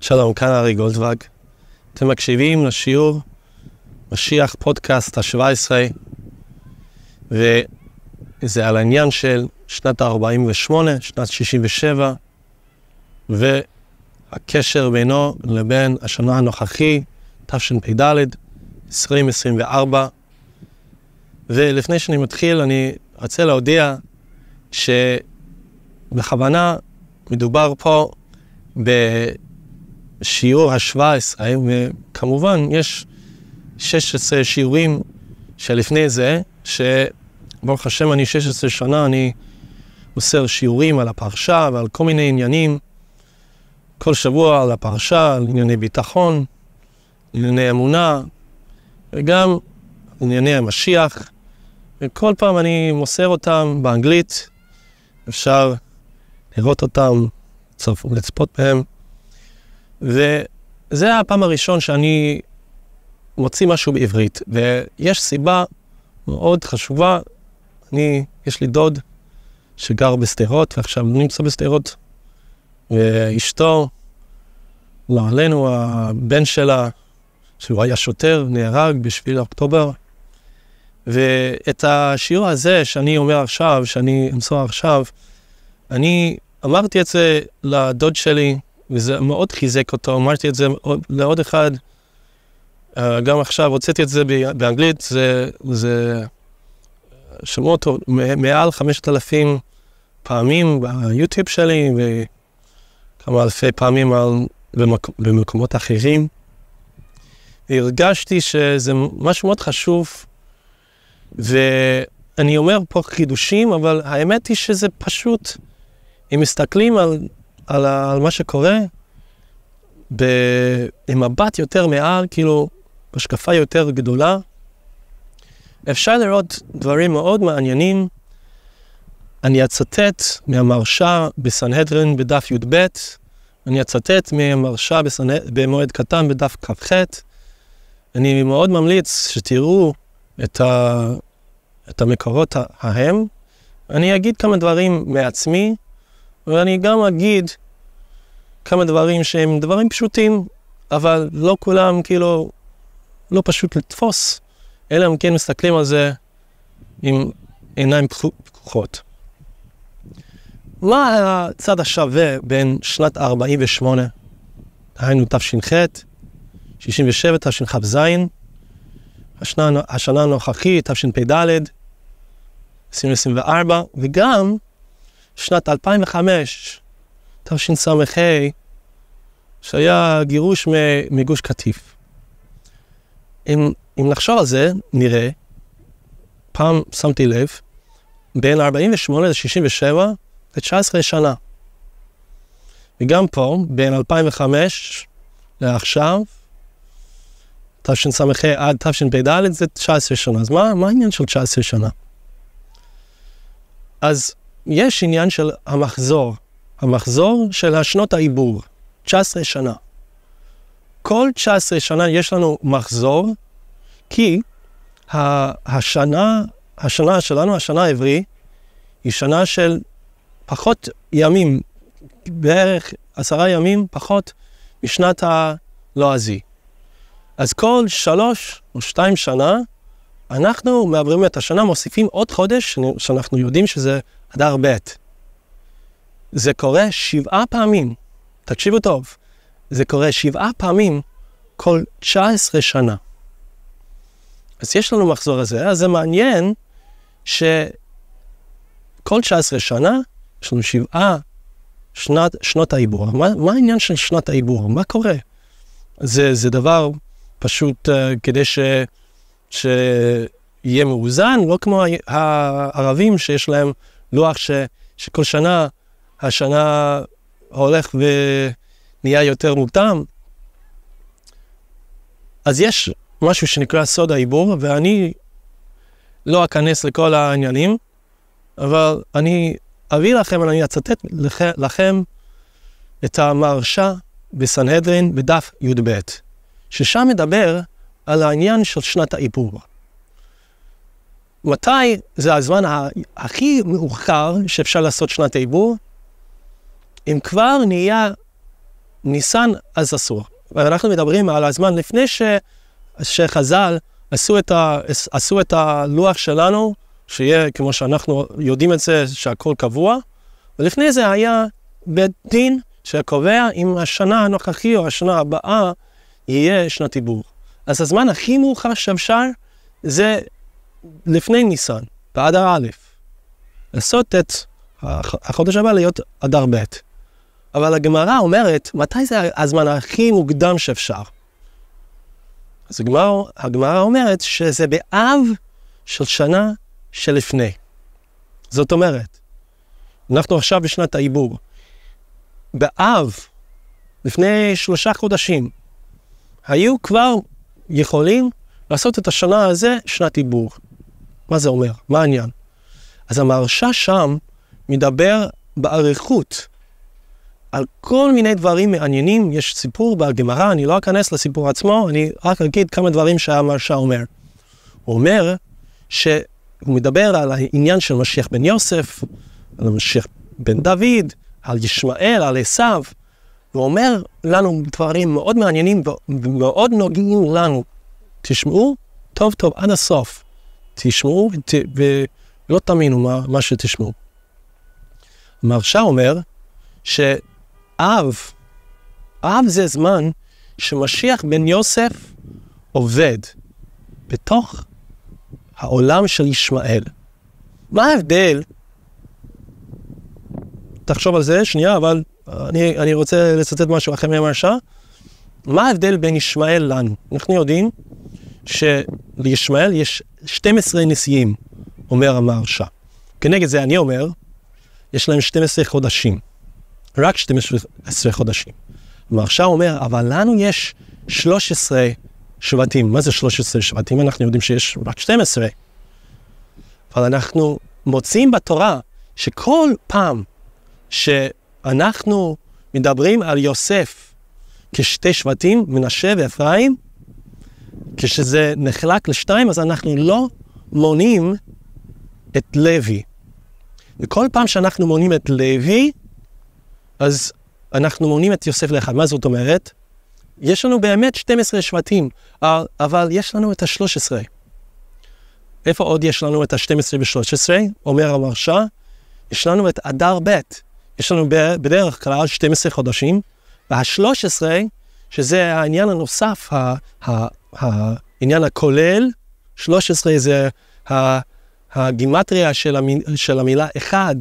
שלום, כאן ארי גולדוואג. אתם מקשיבים לשיעור משיח פודקאסט ה-17, וזה על העניין של שנת ה-48, שנת 67, והקשר בינו לבין השנה הנוכחי, תשפ"ד, 2024. ולפני שאני מתחיל, אני רוצה להודיע שבכוונה מדובר פה בשיעור ה-17, וכמובן יש 16 שיעורים שלפני זה, שברוך השם אני 16 שנה, אני עושה שיעורים על הפרשה ועל כל מיני עניינים, כל שבוע על הפרשה, על ענייני ביטחון, ענייני אמונה, וגם ענייני המשיח, וכל פעם אני מוסר אותם באנגלית, אפשר לראות אותם, לצפות בהם, וזה הפעם הראשון שאני מוציא משהו בעברית, ויש סיבה מאוד חשובה. יש לי דוד שגר בסדרות, ועכשיו נמצא בסדרות, ואשתו, לא עלינו, הבן שלה, שהוא היה שוטר, נהרג בשביל אוקטובר, ואת השיעור הזה שאני אומר עכשיו, שאני אמסור עכשיו, אני אמרתי את זה לדוד שלי, וזה מאוד חיזק אותו. אמרתי את זה לעוד אחד, גם עכשיו הוצאתי את זה באנגלית, זה שמעו אותו מעל 5,000 פעמים ביוטיוב שלי, וכמה אלפי פעמים במקומות אחרים. והרגשתי שזה משהו מאוד חשוב, ואני אומר פה חידושים, אבל האמת היא שזה פשוט, אם מסתכלים על מה שקורה, עם מבט יותר מעל, כאילו, בשקפה יותר גדולה, אפשר לראות דברים מאוד מעניינים. אני אצטט מהמרשה בסנהדרין בדף י"ב, אני אצטט מהמרשה במועד קטן בדף כ"ח. אני מאוד ממליץ שתראו את המקורות ההם. אני אגיד כמה דברים מעצמי, ואני גם אגיד כמה דברים שהם דברים פשוטים, אבל לא כולם כאילו, לא פשוט לתפוס, אלא אם כן מסתכלים על זה עם עיניים פקוחות. מה הצד השווה בין שנת 48, היינו תש"ח, 67, תשכ"ז, השנה הנוכחית, תשפ"ד, 2024, וגם שנת 2005, תשס"ה, שהיה גירוש מגוש קטיף. אם נחשוב על זה, נראה, פעם שמתי לב, בין 48 ל-67, זה 19 שנה. וגם פה, בין 2005 לעכשיו, תשס"ה עד תשפ"ד, זה 19 שנה. אז מה העניין של 19 שנה? אז יש עניין של המחזור של השנות העיבור, 19 שנה. כל 19 שנה יש לנו מחזור, כי השנה שלנו, השנה העברי, היא שנה של פחות ימים, בערך 10 ימים פחות משנת הלועזי. אז כל 3 או 2 שנה, אנחנו מעברים את השנה, מוסיפים עוד חודש, שאנחנו יודעים שזה אדר ב'. זה קורה 7 פעמים, תקשיבו טוב, זה קורה 7 פעמים כל 19 שנה. אז יש לנו מחזור הזה, אז זה מעניין שכל 19 שנה, יש לנו 7 שנות העיבור. מה העניין של שנות העיבור? מה קורה? זה דבר פשוט כדי שיהיה מאוזן, לא כמו הערבים שיש להם לוח שכל שנה, השנה הולך ונהיה יותר מוקדם. אז יש משהו שנקרא סוד העיבור, ואני לא אכנס לכל העניינים, אבל אני אביא לכם, אני אצטט לכם את המרשה בסנהדרין בדף י"ב, ששם מדבר על העניין של שנת העיבור. מתי זה הזמן הכי מאוחר שאפשר לעשות שנת העיבור? אם כבר נהיה ניסן אז אסור. ואנחנו מדברים על הזמן לפני שחז"ל עשו את הלוח שלנו, שיהיה כמו שאנחנו יודעים את זה, שהכל קבוע, ולפני זה היה בית דין שקובע אם השנה הנוכחי או השנה הבאה יהיה שנת עיבור. אז הזמן הכי מאוחר שאפשר זה לפני ניסן, באדר א', לעשות את החודש הבא להיות אדר ב'. אבל הגמרא אומרת, מתי זה הזמן הכי מוקדם שאפשר? אז הגמרא אומרת שזה באב של שנה שלפני. זאת אומרת, אנחנו עכשיו בשנת העיבור. באב, לפני 3 חודשים, היו כבר יכולים לעשות את השנה הזה שנת עיבור. מה זה אומר? מה העניין? אז המהרש"א שם מדבר באריכות על כל מיני דברים מעניינים. יש סיפור בגמרא, אני לא אכנס לסיפור עצמו, אני רק אגיד כמה דברים שהמהרש"א אומר. הוא אומר שהוא מדבר על העניין של משיח בן יוסף, על משיח בן דוד, על ישמעאל, על עשיו. הוא אומר לנו דברים מאוד מעניינים ומאוד נוגעים לנו. תשמעו טוב טוב עד הסוף. תשמעו ולא תאמינו מה שתשמעו. המהרש"א אומר שאב זה זמן שמשיח בן יוסף עובד בתוך העולם של ישמעאל. מה ההבדל? תחשוב על זה שנייה, אבל אני רוצה לצטט משהו אחר מהמהרש"א. מה ההבדל בין ישמעאל לנו? אנחנו יודעים שלישמעאל יש 12 נשיאים, אומר המהרש"א. כנגד זה אני אומר, יש להם 12 חודשים. רק 12 חודשים. המהרש"א אומר, אבל לנו יש 13 שבטים. מה זה 13 שבטים? אנחנו יודעים שיש רק 12. אבל אנחנו מוצאים בתורה שכל פעם שאנחנו מדברים על יוסף כשתי שבטים, מנשה ואפרים, כשזה נחלק לשתיים, אז אנחנו לא מונים את לוי. וכל פעם שאנחנו מונים את לוי, אז אנחנו מונים את יוסף לאחד. מה זאת אומרת? יש לנו באמת 12 שבטים, אבל יש לנו את ה-13. איפה עוד יש לנו את ה-12 ו-13? אומר המהרש"א, יש לנו את אדר ב'. יש לנו בדרך כלל 12 חודשים, וה-13, שזה העניין הנוסף, העניין הכולל, 13 זה הגימטריה של המילה אחד.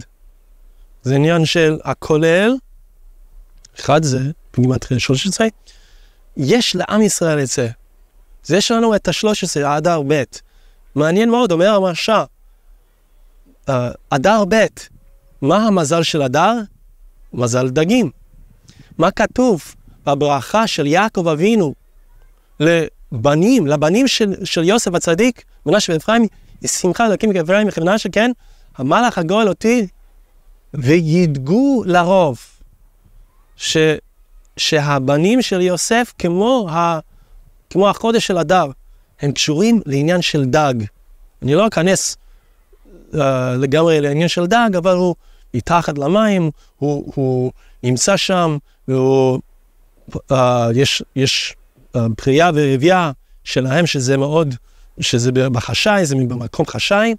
זה עניין של הכולל, אחד זה בגימטריה 13, יש לעם ישראל את זה. אז יש לנו את ה-13, האדר ב'. מעניין מאוד, אומר המהרש"א, אדר ב', מה המזל של אדר? מזל דגים. מה כתוב בברכה של יעקב אבינו לבנים של יוסף הצדיק, מנשה ואפרים, שמחה אלוקים כאפרים וכמנשה, כן? המלאך הגואל אותי, וידגו לרוב שהבנים של יוסף כמו החודש של אדר, הם קשורים לעניין של דג. אני לא אכנס לגמרי לעניין של דג, אבל הוא מתחת למים, הוא נמצא שם, יש פרייה ורבייה שלהם שזה מאוד, שזה בחשאי, זה במקום חשאי.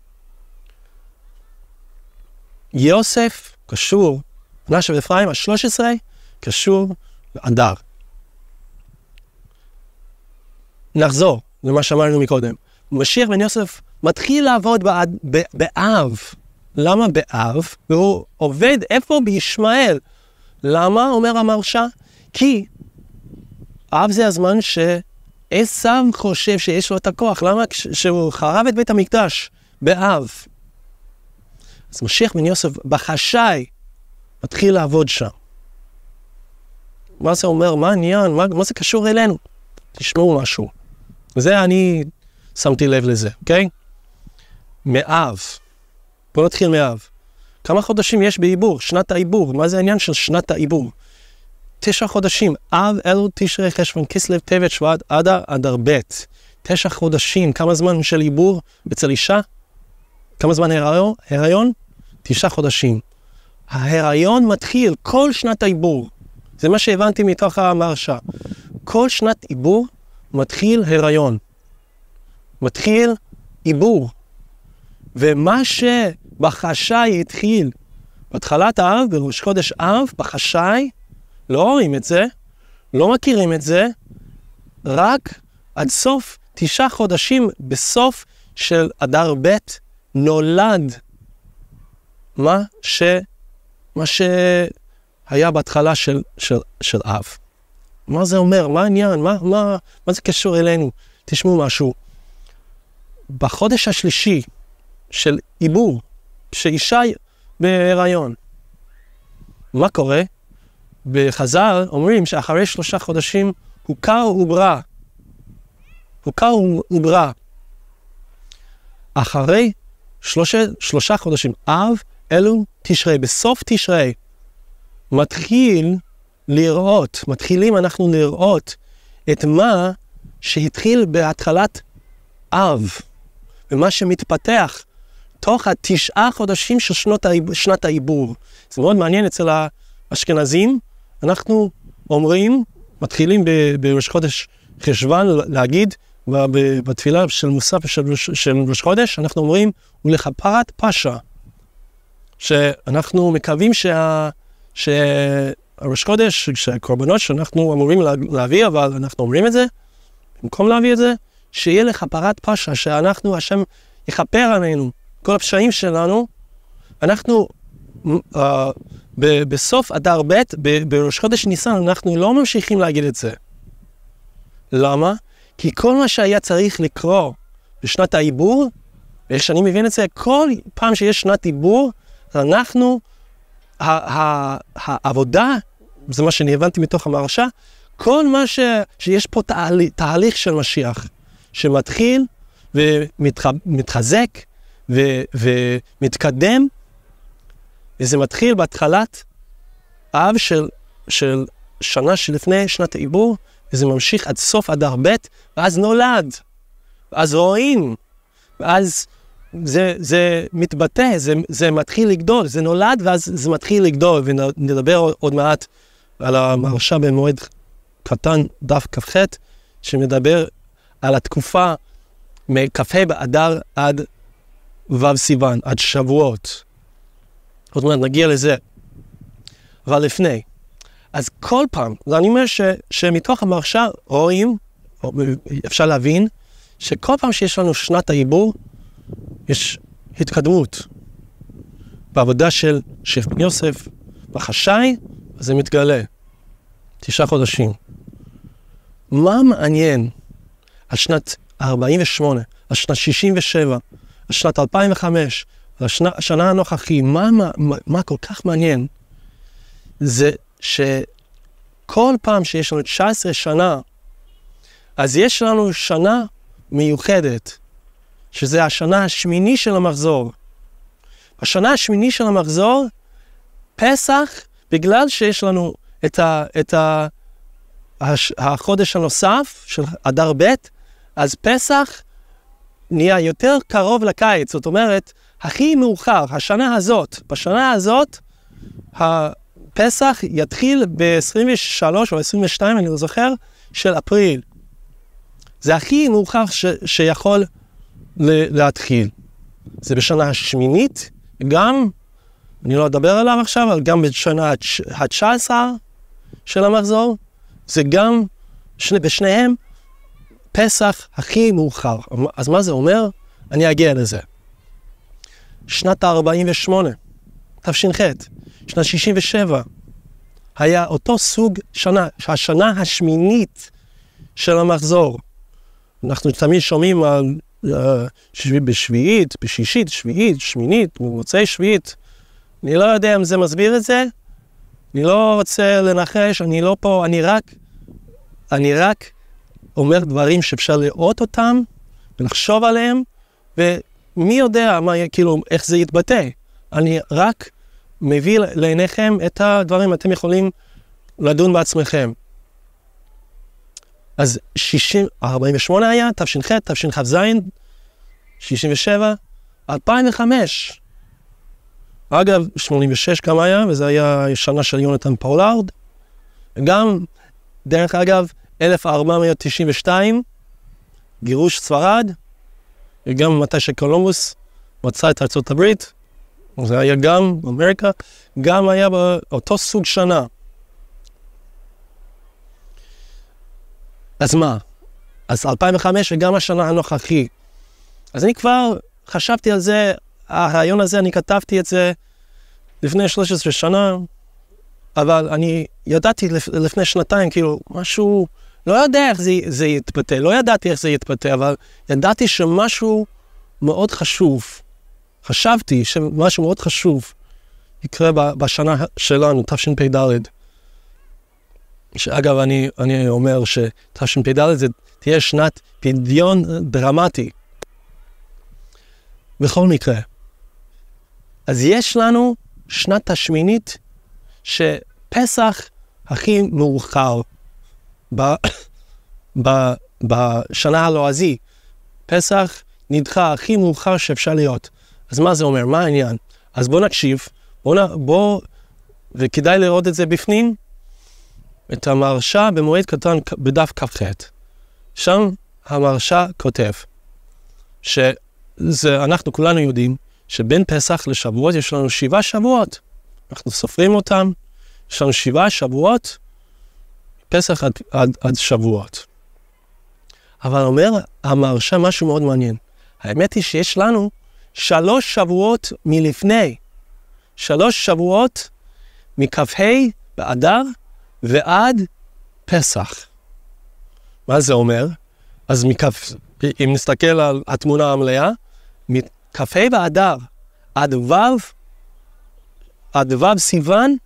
יוסף קשור, מנשה ואפרים, ה-13 קשור לאדר. נחזור למה שאמרנו מקודם. משיח בן יוסף מתחיל לעבוד באב. למה באב? והוא עובד איפה? בישמעאל. למה? אומר המהרש"א? כי אב זה הזמן שעשיו חושב שיש לו את הכוח. למה? כשהוא חרב את בית המקדש באב. אז משיח בן יוסף בחשאי מתחיל לעבוד שם. מה זה אומר? מה העניין? מה זה קשור אלינו? תשמעו משהו. וזה אני שמתי לב לזה, אוקיי? מאב. בואו נתחיל מאב. כמה חודשים יש בעיבור? שנת העיבור. מה זה העניין של שנת העיבור? 9 חודשים. אב, אלול, תשרי, חשוון, כסלו, טבת, שבט, אדר, אדר ב'. 9 חודשים. כמה זמן של עיבור אצל אישה? כמה זמן הריון? 9 חודשים. ההיריון מתחיל כל שנת העיבור. זה מה שהבנתי מתוך המרשה. כל שנת עיבור מתחיל הריון. מתחיל עיבור. ומה שבחשאי התחיל, בהתחלת האב, בראש חודש אב, בחשאי, לא רואים את זה, לא מכירים את זה, רק עד סוף 9 חודשים, בסוף של אדר ב' נולד מה שהיה בהתחלה של אב. מה זה אומר? מה העניין? מה זה קשור אלינו? תשמעו משהו. בחודש השלישי של עיבור, שאישה בהיריון, מה קורה? בחז"ל אומרים שאחרי 3 חודשים הוכר וברא. הוכר וברא. אחרי 3 חודשים, אב, אלו תשרי, בסוף תשרי, מתחילים אנחנו לראות את מה שהתחיל בהתחלת אב, ומה שמתפתח תוך 9 חודשים של שנת העיבור. זה מאוד מעניין אצל האשכנזים, אנחנו אומרים, מתחילים בראש חודש חשוון להגיד, בתפילה של מוסף של ראש חודש, אנחנו אומרים, ולכפרת פשע, שאנחנו מקווים שהראש חודש, שהקורבנות שאנחנו אמורים להביא, אבל אנחנו אומרים את זה, במקום להביא את זה, שיהיה לכפרת פשע, שאנחנו, השם יכפר עלינו, כל הפשעים שלנו, אנחנו בסוף אדר ב' בראש חודש ניסן, אנחנו לא ממשיכים להגיד את זה. למה? כי כל מה שהיה צריך לקרוא בשנת העיבור, ואיך שאני מבין את זה, כל פעם שיש שנת עיבור, אנחנו, העבודה, זה מה שאני הבנתי מתוך המרשה, כל מה שיש פה תהליך של משיח, שמתחיל ומתחזק ומתקדם, וזה מתחיל בהתחלת אב של שנה שלפני שנת העיבור, וזה ממשיך עד סוף אדר ב', ואז נולד, ואז רואים, ואז זה מתבטא, זה מתחיל לגדול, זה נולד ואז זה מתחיל לגדול, ונדבר עוד מעט על המרשה במועד קטן דף כ"ח, שמדבר על התקופה מכ"ה באדר עד ו' סיוון, עד שבועות. עוד מעט נגיע לזה. אבל לפני, אז כל פעם, אני אומר שמתוך המרשה רואים, אפשר להבין, שכל פעם שיש לנו שנת העיבור, יש התקדמות. בעבודה של בן יוסף, בחשאי, אז זה מתגלה. 9 חודשים. מה מעניין על שנת 48, על שנת 67, על שנת 2005, על השנה הנוכחית, מה כל כך מעניין? זה שכל פעם שיש לנו 19 שנה, אז יש לנו שנה מיוחדת, שזה השנה השמיני של המחזור. השנה השמיני של המחזור, פסח, בגלל שיש לנו את החודש הנוסף של אדר ב', אז פסח נהיה יותר קרוב לקיץ. זאת אומרת, הכי מאוחר, בשנה הזאת, הפסח יתחיל ב-23 או 22, אני לא זוכר, של אפריל. זה הכי מאוחר שיכול להתחיל. זה בשנה השמינית, גם, אני לא אדבר עליו עכשיו, אבל גם בשנה ה-19 של המחזור, זה גם, בשניהם, פסח הכי מאוחר. אז מה זה אומר? אני אגיע לזה. שנת ה-48, תש"ח, שנת 67, היה אותו סוג שנה, השנה השמינית של המחזור. אנחנו תמיד שומעים על בשביעית, בשישית, שביעית, שמינית, ממוצאי שביעית. אני לא יודע אם זה מסביר את זה. אני לא רוצה לנחש, אני לא פה, אני רק אומר דברים שאפשר לראות אותם ולחשוב עליהם, ומי יודע איך זה יתבטא. אני רק מביא לעיניכם את הדברים, אתם יכולים לדון בעצמכם. אז 48 היה, תש"ח, תשכ"ז, 67, 2005. אגב, 86 גם היה, וזה היה שנה של יונתן פולארד, גם, דרך אגב, 1492, גירוש ספרד, וגם מתי שקולומבוס מצא את ארצות הברית, זה היה גם באמריקה, גם היה באותו סוג שנה. אז מה? אז 2005 וגם השנה הנוכחי. אז אני כבר חשבתי על זה, הרעיון הזה, אני כתבתי את זה לפני 13 שנה, אבל אני ידעתי לפני שנתיים, כאילו, משהו, לא יודע איך זה יתפתח, לא ידעתי איך זה יתפתח, אבל ידעתי שמשהו מאוד חשוב, חשבתי שמשהו מאוד חשוב יקרה בשנה שלנו, תשפ"ד. שאגב, אני אומר שתשפ"ד זה תהיה שנת פדיון דרמטי. בכל מקרה. אז יש לנו שנת השמינית שפסח הכי מאוחר בשנה הלועזי. פסח נדחה הכי מאוחר שאפשר להיות. אז מה זה אומר? מה העניין? אז בוא נקשיב, וכדאי לראות את זה בפנים, את המרשה במועד קטן בדף כ"ח. שם המרשה כותב, אנחנו כולנו יודעים, שבין פסח לשבועות יש לנו 7 שבועות. אנחנו סופרים אותם, יש לנו 7 שבועות, פסח עד שבועות. אבל אומר המרשה משהו מאוד מעניין. האמת היא שיש לנו 3 שבועות מלפני. 3 שבועות מכ"ה באדר ועד פסח. מה זה אומר? אז אם נסתכל על התמונה המלאה, מכ"ה באדר עד ו' סיוון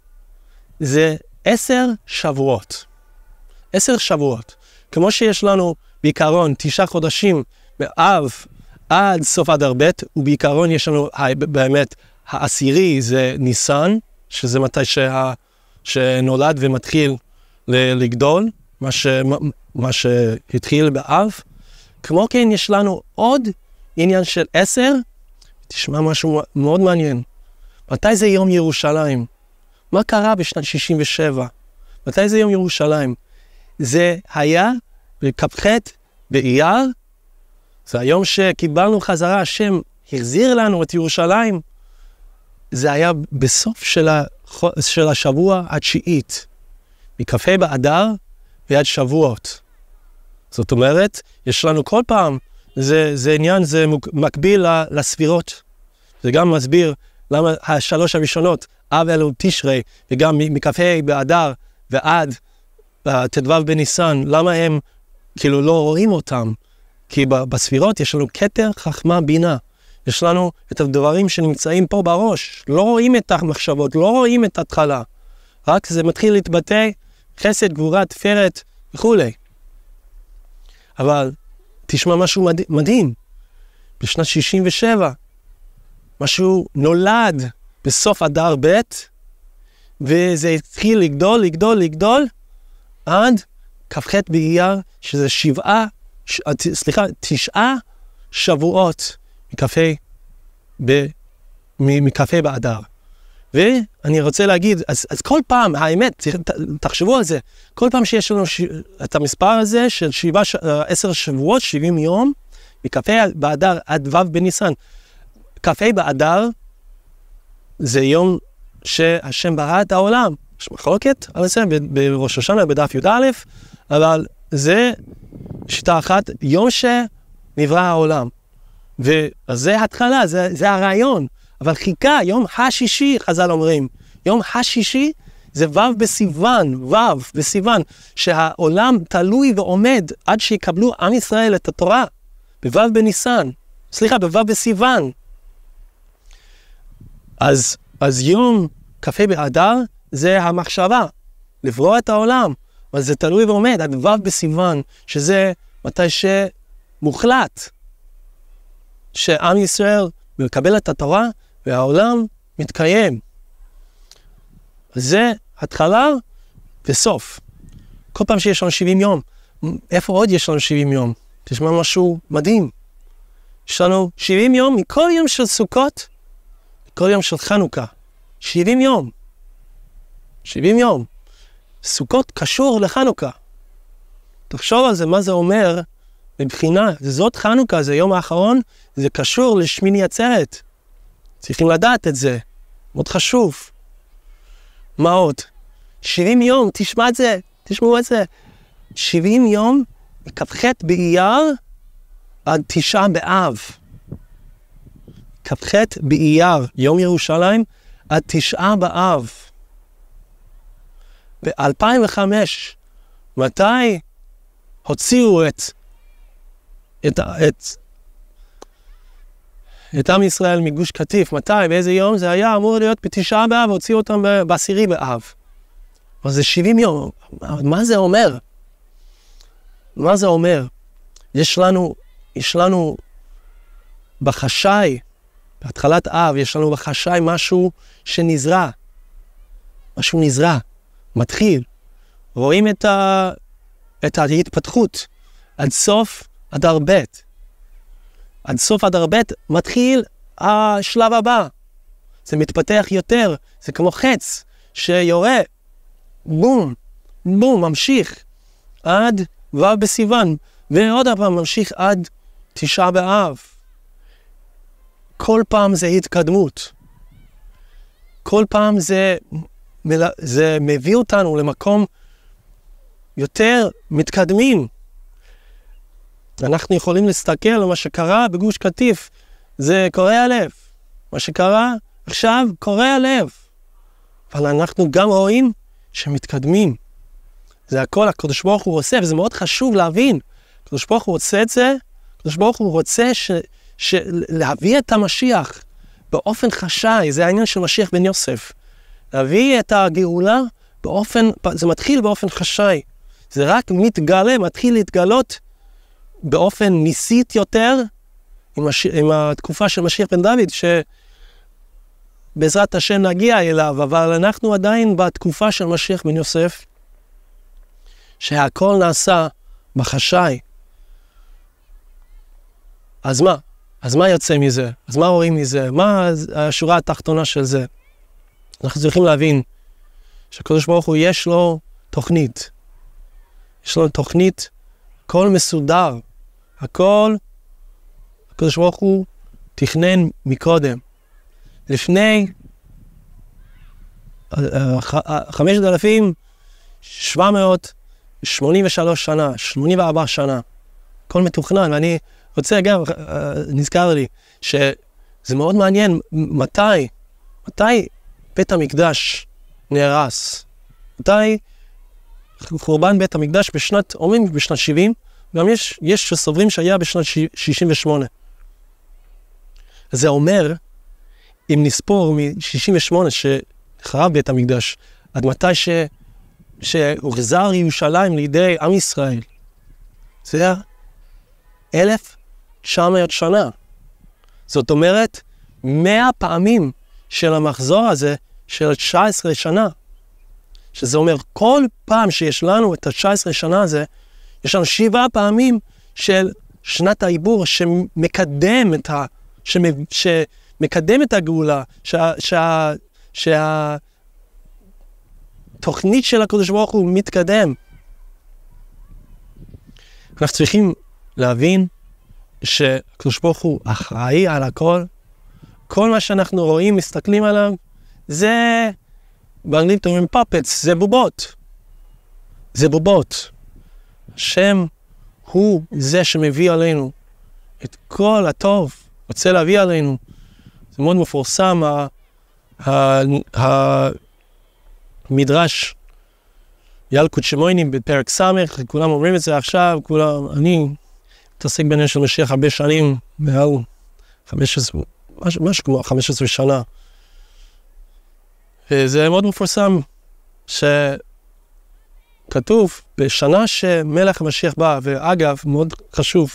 זה 10 שבועות. 10 שבועות. כמו שיש לנו בעיקרון 9 חודשים מאב עד סוף אדר ב', ובעיקרון יש לנו באמת העשירי זה ניסן, שזה מתי שנולד ומתחיל לגדול, מה שהתחיל באב. כמו כן יש לנו עוד עניין של 10, תשמע משהו מאוד מעניין. מתי זה יום ירושלים? מה קרה בשנת 67? מתי זה יום ירושלים? זה היה בכ"ח באייר, זה היום שקיבלנו חזרה, השם החזיר לנו את ירושלים. זה היה בסוף של השבוע התשיעית, מכ"ה באדר ועד שבועות. זאת אומרת, יש לנו כל פעם, זה עניין, זה מקביל לספירות. זה גם מסביר למה 3 הראשונות, אב אלול תשרי, וגם מכ"ה באדר ועד ט"ו בניסן, למה הם כאילו לא רואים אותם? כי בספירות יש לנו כתר, חכמה, בינה. יש לנו את הדברים שנמצאים פה בראש. לא רואים את המחשבות, לא רואים את ההתחלה. רק זה מתחיל להתבטא, חסד, גבורה, תפארת וכו'. אבל תשמע משהו מדהים. בשנת 67, משהו נולד בסוף אדר ב', וזה התחיל לגדול, עד כ"ח באייר, שזה 9 שבועות מכ"ה באדר. ואני רוצה להגיד, אז כל פעם, האמת, תחשבו על זה, כל פעם שיש לנו את המספר הזה של 10 שבועות, 70 יום, מכ"ה באדר עד ו' בניסן. כ"ה באדר זה יום שהשם ברא את העולם. יש מחלוקת על זה בראש השנה, בדף י"א, אבל זה שיטה אחת, יום שנברא העולם. ואז זה התחלה, זה הרעיון. אבל חיכה, יום השישי, חז"ל אומרים, יום השישי זה ו' בסיוון, שהעולם תלוי ועומד עד שיקבלו עם ישראל את התורה, בו' בסיוון. אז יום כ"ה באדר זה המחשבה, לברוא את העולם, אבל זה תלוי ועומד עד ו' בסיוון, שזה מתי שמוחלט, שעם ישראל מקבל את התורה, והעולם מתקיים. זה התחלה וסוף. כל פעם שיש לנו 70 יום, איפה עוד יש לנו 70 יום? תשמע משהו מדהים. יש לנו 70 יום מכל יום של סוכות, כל יום של חנוכה. 70 יום. 70 יום. סוכות קשור לחנוכה. תחשוב על זה, מה זה אומר מבחינה, זאת חנוכה, זה יום האחרון, זה קשור לשמיני עצרת. צריכים לדעת את זה, מאוד חשוב. מה עוד? 70 יום, תשמע את זה, תשמעו את זה. 70 יום, כ"ח באייר עד 9 באב. כ"ח באייר, יום ירושלים, עד 9 באב. ב-2005, מתי הוציאו את עם ישראל מגוש קטיף? מתי? באיזה יום? זה היה אמור להיות ב9 באב, הוציאו אותם ב10 באב. אבל זה 70 יום. מה זה אומר? מה זה אומר? יש לנו בחשאי, בהתחלת אב, יש לנו בחשאי משהו שנזרע. משהו נזרע. מתחיל. רואים את ההתפתחות. עד סוף אדר ב'. עד סוף אדר ב' מתחיל השלב הבא. זה מתפתח יותר. זה כמו חץ שיורה. בום. בום. ממשיך. עד ו' בסיוון. ועוד פעם ממשיך עד 9 באב. כל פעם זה התקדמות. כל פעם זה מביא אותנו למקום יותר מתקדמים. אנחנו יכולים להסתכל על מה שקרה בגוש קטיף. זה קורע לב. מה שקרה עכשיו קורע לב. אבל אנחנו גם רואים שמתקדמים. זה הכל הקדוש ברוך הוא עושה, וזה מאוד חשוב להבין. הקדוש ברוך הוא רוצה את זה, הקדוש ברוך הוא רוצה להביא את המשיח באופן חשאי. זה העניין של משיח בן יוסף. להביא את הגאולה זה מתחיל באופן חשאי. זה רק מתגלה, מתחיל להתגלות באופן ניסית יותר עם התקופה של משיח בן דוד, שבעזרת השם נגיע אליו, אבל אנחנו עדיין בתקופה של משיח בן יוסף, שהכל נעשה בחשאי. אז מה? אז מה יוצא מזה? אז מה רואים מזה? מה השורה התחתונה של זה? אנחנו צריכים להבין שהקדוש ברוך הוא יש לו תוכנית. יש לו תוכנית, הכל מסודר. הכל, הקדוש ברוך הוא תכנן מקודם. לפני 5,783 שנה, 84 שנה. הכל מתוכנן, ואני רוצה גם, נזכר לי, שזה מאוד מעניין, מתי בית המקדש נהרס? מתי חורבן בית המקדש אומרים בשנת 70, גם יש שסוברים שהיה בשנת 68. זה אומר, אם נספור מ-68 שחרב בית המקדש, עד מתי שהוחזר ירושלים לידי עם ישראל, זה היה 1,900 שנה. זאת אומרת, 100 פעמים של המחזור הזה של 19 שנה. שזה אומר, כל פעם שיש לנו את ה-19 שנה הזה, יש לנו 7 פעמים של שנת העיבור שמקדם את הגאולה, שהתוכנית של הקדוש ברוך הוא מתקדם. אנחנו צריכים להבין שהקדוש ברוך הוא אחראי על הכל. כל מה שאנחנו רואים, מסתכלים עליו, זה, באנגלית אומרים פאפטס, זה בובות. זה בובות. השם הוא זה שמביא עלינו את כל הטוב, רוצה להביא עלינו. זה מאוד מפורסם, המדרש ילקוט שמוינים בפרק סמך, כולם אומרים את זה עכשיו, אני מתעסק בעניין של משיח הרבה שנים, מעל 15, משהו כמו 15 שנה. וזה מאוד מפורסם שכתוב בשנה שמלך המשיח בא, ואגב, מאוד חשוב,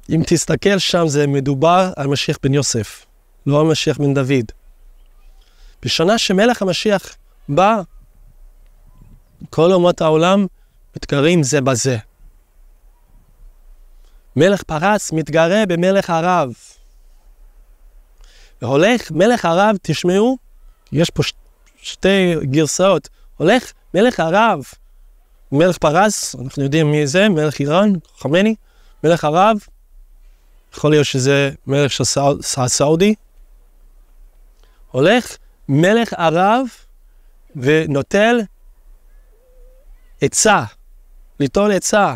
אם תסתכל שם זה מדובר על משיח בן יוסף, לא על משיח בן דוד. בשנה שמלך המשיח בא, כל אומות העולם מתגרים זה בזה. מלך פרס מתגרה במלך ערב. והולך מלך ערב, תשמעו, יש פה שתי גרסאות, הולך מלך ערב, מלך פרס, אנחנו יודעים מי זה, מלך איראן, חמני, מלך ערב, יכול להיות שזה מלך של סעודי, הולך מלך ערב ונוטל עצה, ליטול עצה,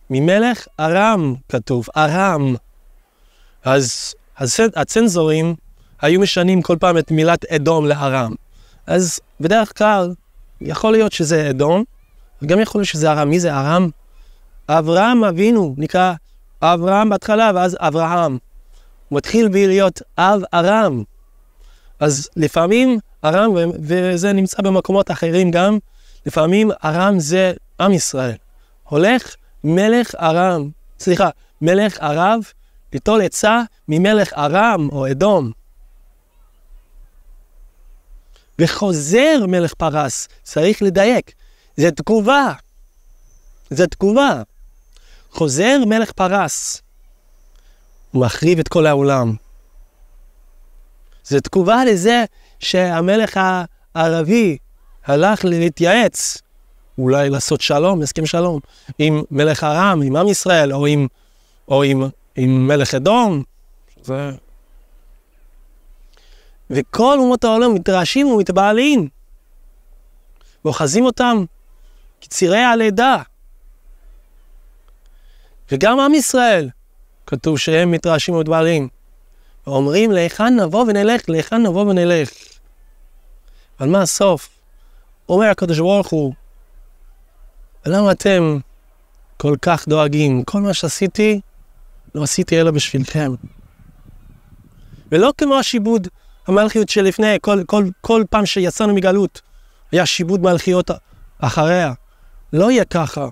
ממלך ארם כתוב, ארם. אז הצנזורים היו משנים כל פעם את מילת אדום לארם. אז בדרך כלל יכול להיות שזה אדום, וגם יכול להיות שזה ארם. מי זה ארם? אברהם אבינו, נקרא אברהם בהתחלה, ואז אברהם. הוא מתחיל להיות אב ארם. אז לפעמים ארם, וזה נמצא במקומות אחרים גם, לפעמים ארם זה עם ישראל. הולך מלך ערב, ליטול עצה ממלך ארם או אדום. וחוזר מלך פרס, צריך לדייק. זה תגובה. חוזר מלך פרס, הוא מחריב את כל העולם. זה תגובה לזה שהמלך הערבי הלך להתייעץ, אולי לעשות שלום, הסכם שלום, עם מלך ארם, עם עם ישראל, או עם מלך אדום. וכל אומות העולם מתרעשים ומתבעלים, ואוחזים אותם כצירי הלידה. וגם עם ישראל, כתוב שהם מתרעשים ומתבעלים, ואומרים להיכן נבוא ונלך. אבל מה הסוף? אומר הקדוש ברוך הוא, למה אתם כל כך דואגים? כל מה שעשיתי, לא עשיתי אלא בשבילכם. ולא כמו השיבוד המלכיות שלפני, כל פעם שיצאנו מגלות, היה שיבוד מלכיות אחריה. לא יהיה ככה.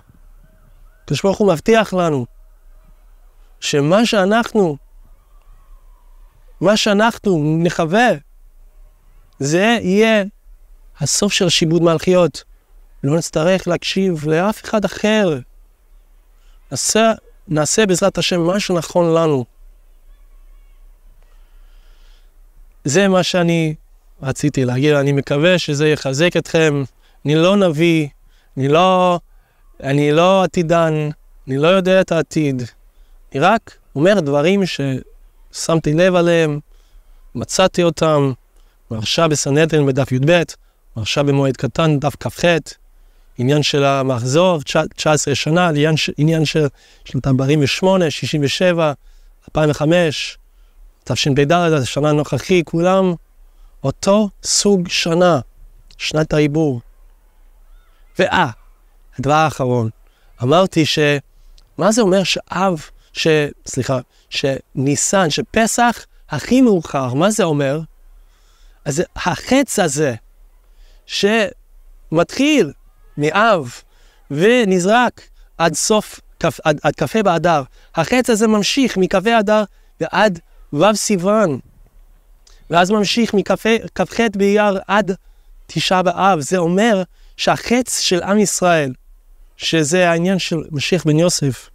הקדוש ברוך הוא מבטיח לנו, שמה שאנחנו נחווה, זה יהיה הסוף של שיבוד מלכיות. לא נצטרך להקשיב לאף אחד אחר. נעשה בעזרת השם מה שנכון לנו. זה מה שאני רציתי להגיד. אני מקווה שזה יחזק אתכם. אני לא נביא, אני לא עתידן, אני לא יודע את העתיד. אני רק אומר דברים ששמתי לב עליהם, מצאתי אותם, מרשה בסנהדרין בדף י"ב, מרשה במועד קטן דף כ"ח, עניין של המחזור, 19 שנה, עניין של תמברים 8, 67, 2005, תשפ"ד, השנה הנוכחי, כולם אותו סוג שנה, שנת העיבור. הדבר האחרון, אמרתי מה זה אומר שניסן, שפסח הכי מאוחר, מה זה אומר? אז החץ הזה, שמתחיל מאב ונזרק עד כ"ה באדר, החץ הזה ממשיך מכ"ה אדר ועד ו' סיוון, ואז ממשיך מכ"ח באייר עד תשעה באב. זה אומר שהחץ של עם ישראל, שזה העניין של משיח בן יוסף,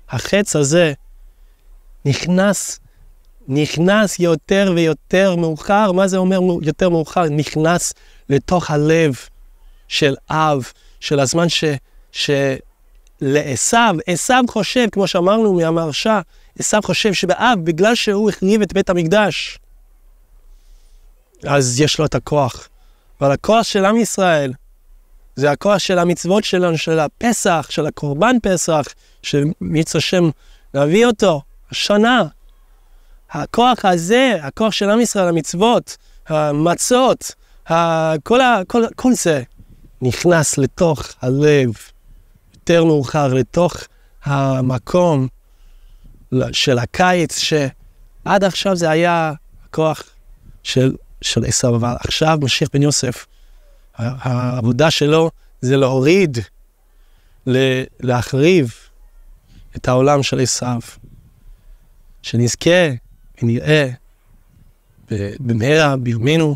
החץ הזה נכנס יותר ויותר מאוחר. מה זה אומר יותר מאוחר? נכנס לתוך הלב של אב, של הזמן לעשו חושב, כמו שאמרנו מהמרשה, עשו חושב שבאב, בגלל שהוא החריב את בית המקדש, אז יש לו את הכוח. אבל הכוח של עם ישראל, זה הכוח של המצוות שלנו, של הפסח, של הקורבן פסח, שמיץ השם להביא אותו, השנה. הכוח הזה, הכוח של עם ישראל, המצוות, המצות, כל זה נכנס לתוך הלב, יותר מאוחר, לתוך המקום של הקיץ, שעד עכשיו זה היה הכוח של עשו, אבל עכשיו משיח בן יוסף, העבודה שלו זה להוריד, להחריב את העולם של עשו, שנזכה ונראה במהרה בימינו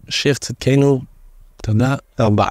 משיח צדקנו. תודה רבה.